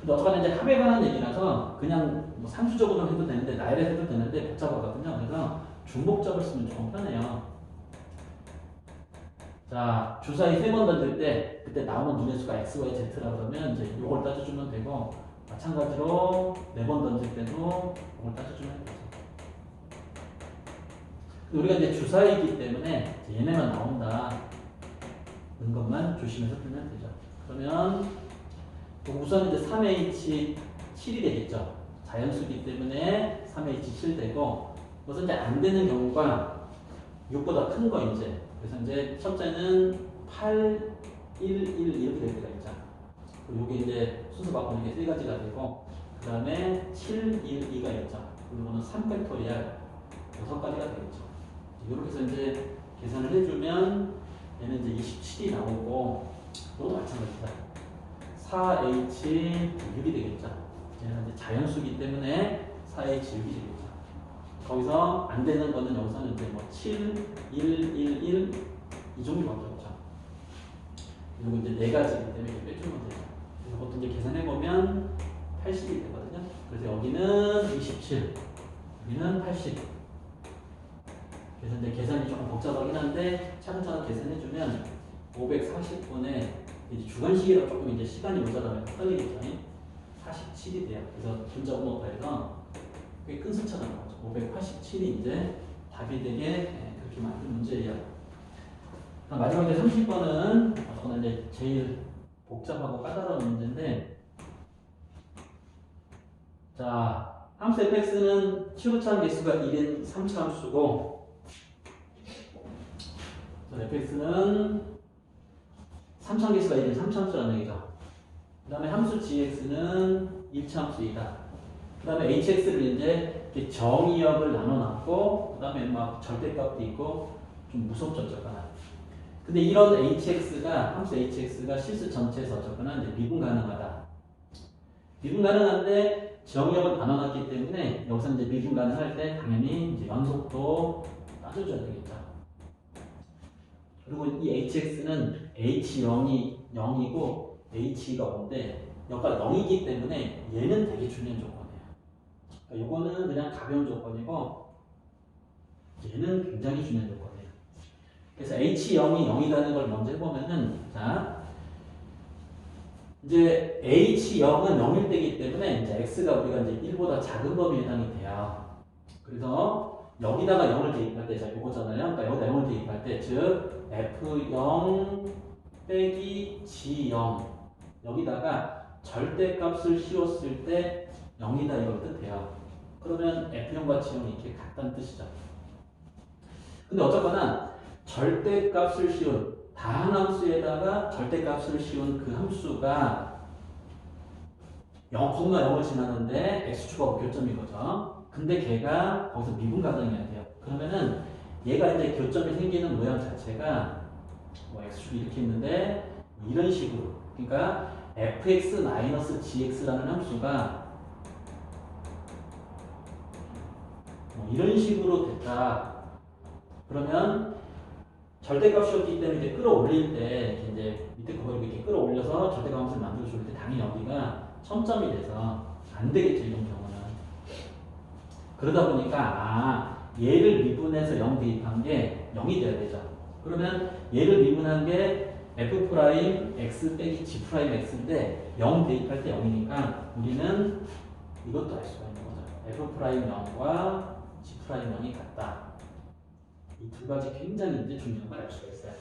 근데 어떡하나 이제 합에 관한 얘기라서 그냥 뭐 산수적으로 해도 되는데 나열해서 해도 되는데 복잡하거든요. 그래서 중복적을 쓰면 조금 편해요. 자, 주사위 3번 던질 때 그때 나오는 눈의 수가 x, y, z라 그러면 이제 이걸 따져주면 되고 마찬가지로 4번 던질 때도 이걸 따져주면 되죠. 우리가 이제 주사위이기 때문에 얘네만 나온다는 것만 조심해서 풀면 되죠. 그러면 우선 이제 3H 7이 되겠죠. 자연수기 때문에 3H 7 되고 우선 이제 안 되는 경우가 6보다 큰 거 이제 그래서 이제 첫째는 8, 1, 1 이렇게 될 때가 있죠. 그리고 이게 이제 순서 바꾸는 게 3가지가 되고 그 다음에 7, 1, 2가 있죠. 그리고는 3팩토리얼 6가지가 되겠죠. 이렇게 해서 이제 계산을 해주면 얘는 이제 27이 나오고 이것도 마찬가지다. 4H 6이 되겠죠. 얘는 이제 자연수기 때문에 4H 6이 되겠죠. 거기서 안 되는 거는 여기서는 이제 뭐 7, 1, 1, 1 이 종류밖에 없죠. 그리고 이제 4가지이기 때문에 빼주면 돼요. 이것도 이제 계산해보면 80이 되거든요. 그래서 여기는 27, 여기는 80. 그래서 이제 계산이 조금 복잡하긴 한데 차근차근 계산해주면 540분에 이제 주간식이라 조금 이제 시간이 모자라면 헷갈리겠죠. 47이 돼요. 그래서 분자 분모파에서 꽤 큰 숫자가 나오죠. 587이 이제 답이 되게 그렇게 만든 문제예요. 마지막 이제 30번은 저는 이제 제일 복잡하고 까다로운 문제인데, 자, 함수 fx는 치우차한 개수가 1인 3차 함수고, fx는 3차 개수가 1인 3차 함수라는 얘기죠. 그 다음에 함수 gx는 일차함수이다. 그 다음에 hx를 이제 이렇게 정의역을 나눠놨고, 그 다음에 막 절대값도 있고, 좀 무섭죠, 저거는. 근데 이런 hx가, 함수 hx가 실수 전체에서 어쨌거나 이제 미분 가능하다. 미분 가능한데 정의역을 나눠놨기 때문에 여기서 이제 미분 가능할 때 당연히 이제 연속도 따져줘야 되겠죠. 그리고 이 hx는 h0이 0이고 h가 5인데 여기가 0이기 때문에 얘는 되게 중요한 조건이에요. 그러니까 요거는 그냥 가벼운 조건이고 얘는 굉장히 중요한 조건이에요. 그래서 h0이 0이라는 걸 먼저 해보면은 자 이제 h0은 0일 때이기 때문에 이제 x가 우리가 이제 1보다 작은 범위에 해당이 돼요. 그래서 여기다가 0을 대입할 때, 자, 요거잖아요. 그러니까 여기다 0을 대입할 때, 즉, f0 빼기 g0. 여기다가 절대값을 씌웠을 때 0이다 이걸 뜻해요. 그러면 f0과 g0이 이렇게 같다는 뜻이죠. 근데 어쨌거나 절대값을 씌운, 다항함수에다가 절대값을 씌운 그 함수가 0, 0을 지나는데 x축하고 교점인 거죠. 근데 걔가 거기서 미분 가정이어야 돼요. 그러면은 얘가 이제 교점이 생기는 모양 자체가 뭐 x축이 이렇게 있는데 이런 식으로, 그러니까 fx-gx라는 함수가 뭐 이런 식으로 됐다. 그러면 절대값이었기 때문에 이제 끌어올릴 때 이제 밑에 그걸 이렇게 끌어올려서 절대값 함수를 만들어 줄 때 당연히 여기가 첨점이 돼서 안 되겠죠, 이런 경우는. 그러다 보니까 얘를 미분해서 0 대입한 게 0이 돼야 되죠. 그러면 얘를 미분한 게 f'(x 빼기 g'(x인데 0 대입할 때 0이니까 우리는 이것도 알 수가 있는 거죠. f'(0과 g'(0이 같다. 이 두 가지 굉장히 이제 중요한 걸 알 수가 있어요.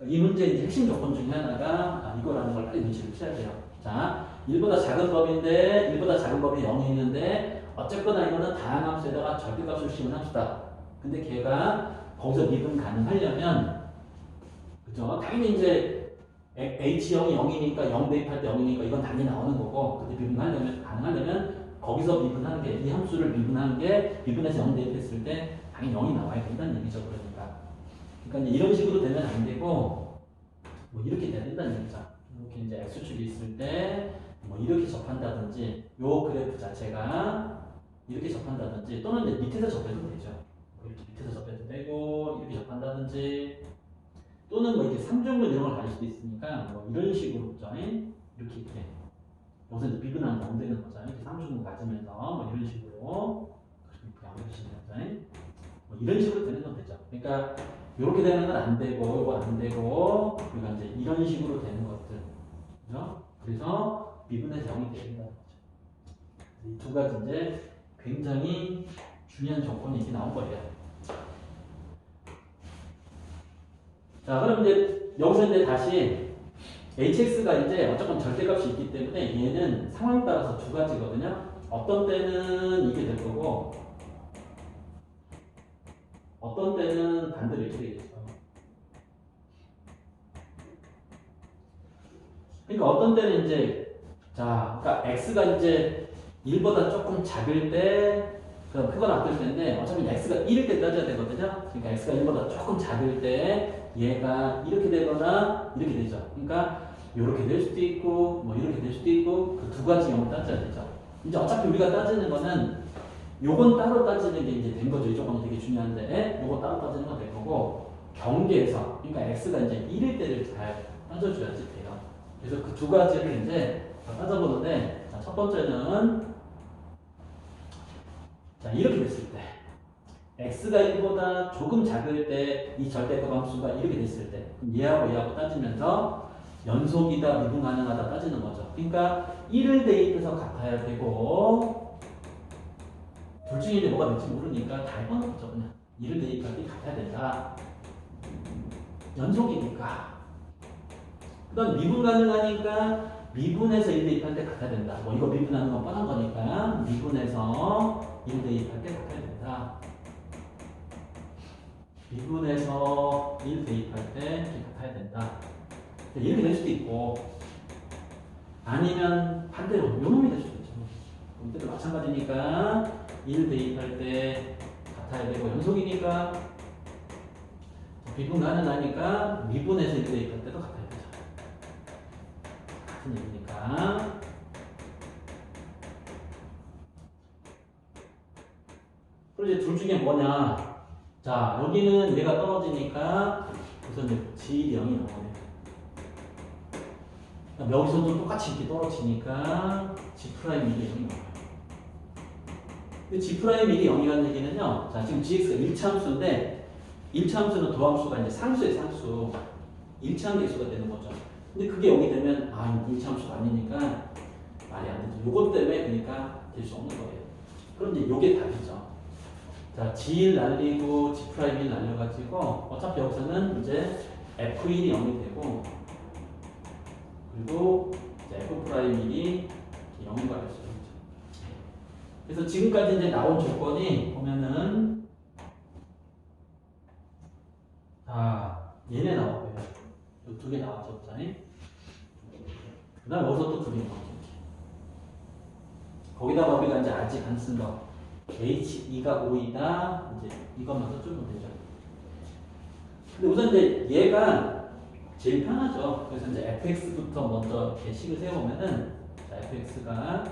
이 문제의 이제 핵심 조건 중에 하나가 이거라는 걸 빨리 눈치를 채야 돼요. 자, 1보다 작은 법인데 1보다 작은 법이 0이 있는데 어쨌거나 이거는 다항함수에다가 절대값을 씌운 함수다. 근데 걔가 거기서 미분 가능하려면 그죠? 당연히 이제 h0이 0이니까 0 대입할 때 0이니까 이건 당연히 나오는 거고 근데 미분하려면 가능하려면 거기서 미분하는 게 이 함수를 미분하는 게 미분해서 0 대입했을 때 당연히 0이 나와야 된다는 얘기죠. 그러니까 이제 이런 식으로 되면 안 되고 뭐 이렇게 돼야 된다는 얘기죠. 이렇게 이제 x축이 있을 때 뭐 이렇게 접한다든지 요 그래프 자체가 이렇게 접한다든지 또는 이제 밑에서 접해도 되죠. 이렇게 밑에서 접해도 되고 이렇게 접한다든지 또는 뭐 이렇게 삼중근 이런 걸 가질 수도 있으니까 뭐 이런 식으로 이렇게 여기서 이제 미분하면 안 되는 거죠. 이렇게 삼중근 가지면서 뭐 이런 식으로 이렇게 안 해주시면 되죠. 뭐 이런 식으로 되는 건 되죠. 그러니까 이렇게 되는 건 안 되고 이거 안 되고 그러니까 이제 이런 식으로 되는 것들, 그죠? 그래서 미분해서 0이 되야 된다는 거죠. 이 두 가지 이제 굉장히 중요한 조건이 이렇게 나온 거예요. 자, 그럼 이제 여기서 이제 다시 hx가 이제 어쨌건 절대값이 있기 때문에 얘는 상황 따라서 두 가지거든요. 어떤 때는 이게 될 거고 어떤 때는 반대로 이렇게 되겠죠. 그러니까 어떤 때는 이제 자, 그러니까 x가 이제 1보다 조금 작을 때 그럼 크거나 같을 텐데 어차피 x가 1일 때 따져야 되거든요. 그러니까 x가 1보다 조금 작을 때 얘가 이렇게 되거나 이렇게 되죠. 그러니까 이렇게 될 수도 있고 뭐 이렇게 될 수도 있고 그 두 가지 경우 따져야 되죠. 이제 어차피 우리가 따지는 거는 요건 따로 따지는 게 이제 된 거죠. 이 조건이 되게 중요한데 요거 따로 따지는 건 된 거고 경계에서 그러니까 x가 이제 1일 때를 잘 따져줘야지 돼요. 그래서 그 두 가지를 이제 따져보는데 자, 첫 번째는 자 이렇게 됐을 때 x가 1보다 조금 작을 때 이 절대값 함수가 이렇게 됐을 때 그럼 얘하고 얘하고 따지면서 연속이다 미분 가능하다 따지는 거죠. 그러니까 1을 대입해서 같아야 되고 둘 중에 이제 뭐가 될지 모르니까 다 해보는 거죠. 그냥 1을 대입할 때 같아야 된다. 연속이니까. 그 다음 미분 가능하니까 미분해서 1 대입할 때 같아야 된다. 뭐 이거 미분하는 건 뻔한 거니까 미분해서 1 대입할 때 같아야 된다. 미분해서 1 대입할 때 같아야 된다. 이렇게 될 수도 있고 아니면 반대로 요놈이 될 수도 있죠. 이때도 마찬가지니까 1 대입할 때 같아야 되고 연속이니까 비분간은 나니까 미분에서 1 대입할 때도 같아야 되죠. 같은 얘기니까. 그리고 이제 둘 중에 뭐냐. 자, 여기는 얘가 떨어지니까 우선 이제 G1이 0이 나오네. 여기서도 똑같이 이렇게 떨어지니까 G'1이 0이 나와요. 근데 G'1이 0이라는 얘기는요. 자, 지금 GX가 1차함수인데 1차함수는 도함수가 이제 상수의 상수. 1차함 계수가 되는 거죠. 근데 그게 0이 되면 아, 1차함수가 아니니까 말이 안 되죠. 요것 때문에 그러니까 될 수 없는 거예요. 그럼 이제 요게 답이죠. 자, G1 날리고 G'1 날려가지고 어차피 여기서는 이제 F1이 0이 되고 그리고 F'1이 0인 거 알 수 있죠. 그래서 지금까지 이제 나온 조건이 보면은 얘네 나왔고요. 이 두 개 나왔죠, 그 다음 여기서 또 두 개 나왔죠. 거기다가 우리가 이제 아직 안 쓴 거 H2가 5이다. 이제 이것만 써주면 되죠. 근데 우선 이제 얘가 제일 편하죠. 그래서 이제 fx부터 먼저 이렇게 식을 세워보면은 자, fx가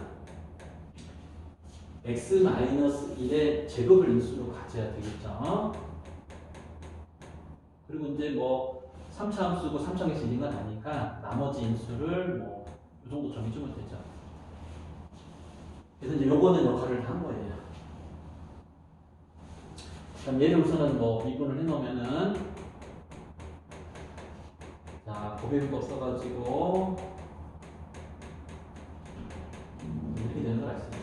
x-1의 제곱을 인수로 가져야 되겠죠. 그리고 이제 뭐 3차 함수고 3차 계수 1인 건 아니까 나머지 인수를 뭐 이 정도 정해주면 되죠. 그래서 이제 요거는 역할을 한 거예요. 그럼 얘를 우선은 뭐 미분을 해놓으면은 자, 곱셈법 써가지고 이렇게 되는 걸 알 수 있죠.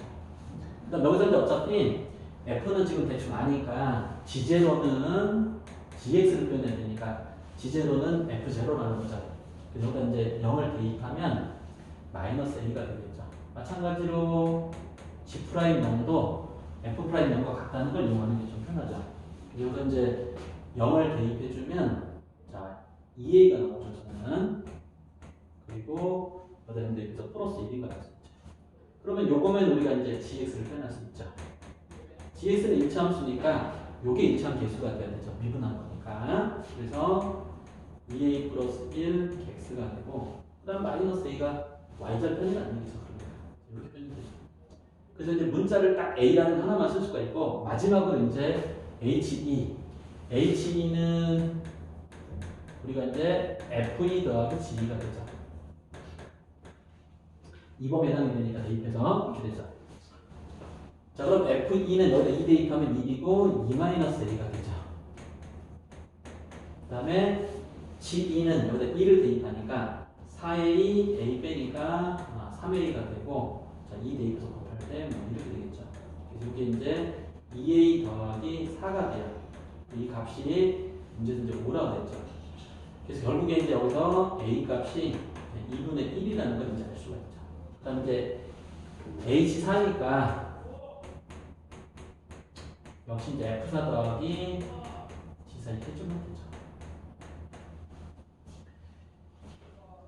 그다음 여기서 이제 어차피 f는 지금 대충 아니까 g0는 gx를 표현해야 되니까 g0는 f0라는 거죠. 그래서 여기다 이제 0을 대입하면 마이너스 a가 되겠죠. 마찬가지로 g'0도 f'0과 같다는 걸 이용하는 게 좀 편하죠. 여기서 이제 0을 대입해주면 자 2a가 나오죠. 저는 그리고 여기다 대입해서 플러스 1이 나올 수 있죠. 그러면 요거면 우리가 이제 gx를 표현할 수 있죠. gx는 1차 함수니까 요게 1차 계수가 돼야 되죠. 미분한 거니까. 그래서 2a 플러스 1 x가 되고 그 다음 마이너스 a가 y자 편이 아니겠죠. 이렇게 표현이 되죠. 그래서 이제 문자를 딱 a라는 하나만 쓸 수가 있고 마지막으로 이제 HE는 우리가 이제 FE 더하기 GE가 되죠. 이범에 해당이 되니까 대입해서 이렇게 되죠. 자, 그럼 FE는 여기다 2 대입하면 1이고 2-A가 되죠. 그 다음에 GE는 여기다 1을 대입하니까 4A, A 빼니까 3A가 되고 자, 2 대입해서 곱할 때 뭐 이렇게 되겠죠. 그래서 이게 이제 2A 더하기 4가 돼요. 이 값이 문제에서 이제 5라고 됐죠. 그래서 결국에 이제 여기서 A 값이 2분의 1이라는 걸 이제 알 수가 있죠. 그 다음 이제 H4니까 역시 이제 F4 더하기 G4 이렇게 해주면 되죠.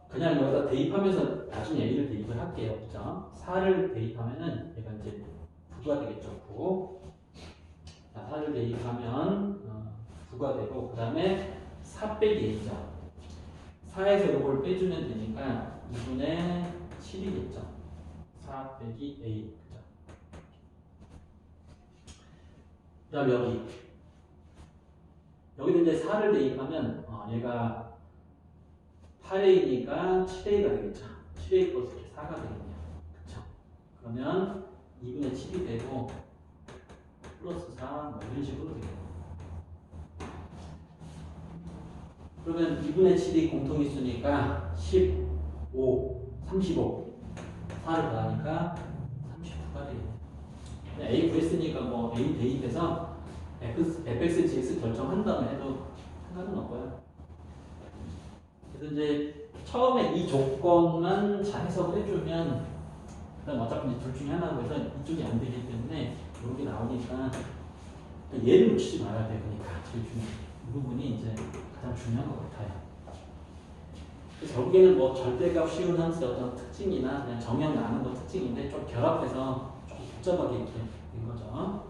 그냥 여기다 대입하면서 나중에 A를 대입을 할게요. 그죠? 4를 대입하면은 얘가 이제 9가 되겠죠. 9. 자, 4를 대입하면 9가 되고, 그 다음에 4 빼기 A죠. 4에서 이걸 빼주면 되니까 2분의 7이겠죠. 4 빼기 A. 그죠? 그 다음 여기도 이제 4를 대입하면 얘가 8A니까 7A가 되겠죠. 7A 플러스 4가 되겠네요. 그쵸? 그러면 2분의 7이 되고 플러스 4 뭐 이런 식으로 되겠네요. 그러면 2분의 7이 공통인수니까 15, 35 4를 더하니까 39가 되겠네요. A 구했으니까 뭐 A 대입해서 fx, gx 결정한 다음에 해도 상관은 없고요. 그래서 이제 처음에 이 조건만 잘 해석을 해주면 그다음 어차피 둘 중에 하나고 해서 이쪽이 안 되기 때문에 이런 게 나오니까 얘를 놓치지 말아야 돼. 그러니까 제일 중요한 이 부분이 이제 가장 중요한 것 같아요. 결국에는 뭐 절대값 쉬운 함수의 어떤 특징이나 그냥 정형 나눈 거 특징인데 좀 결합해서 좀 복잡하게 이렇게 된 거죠.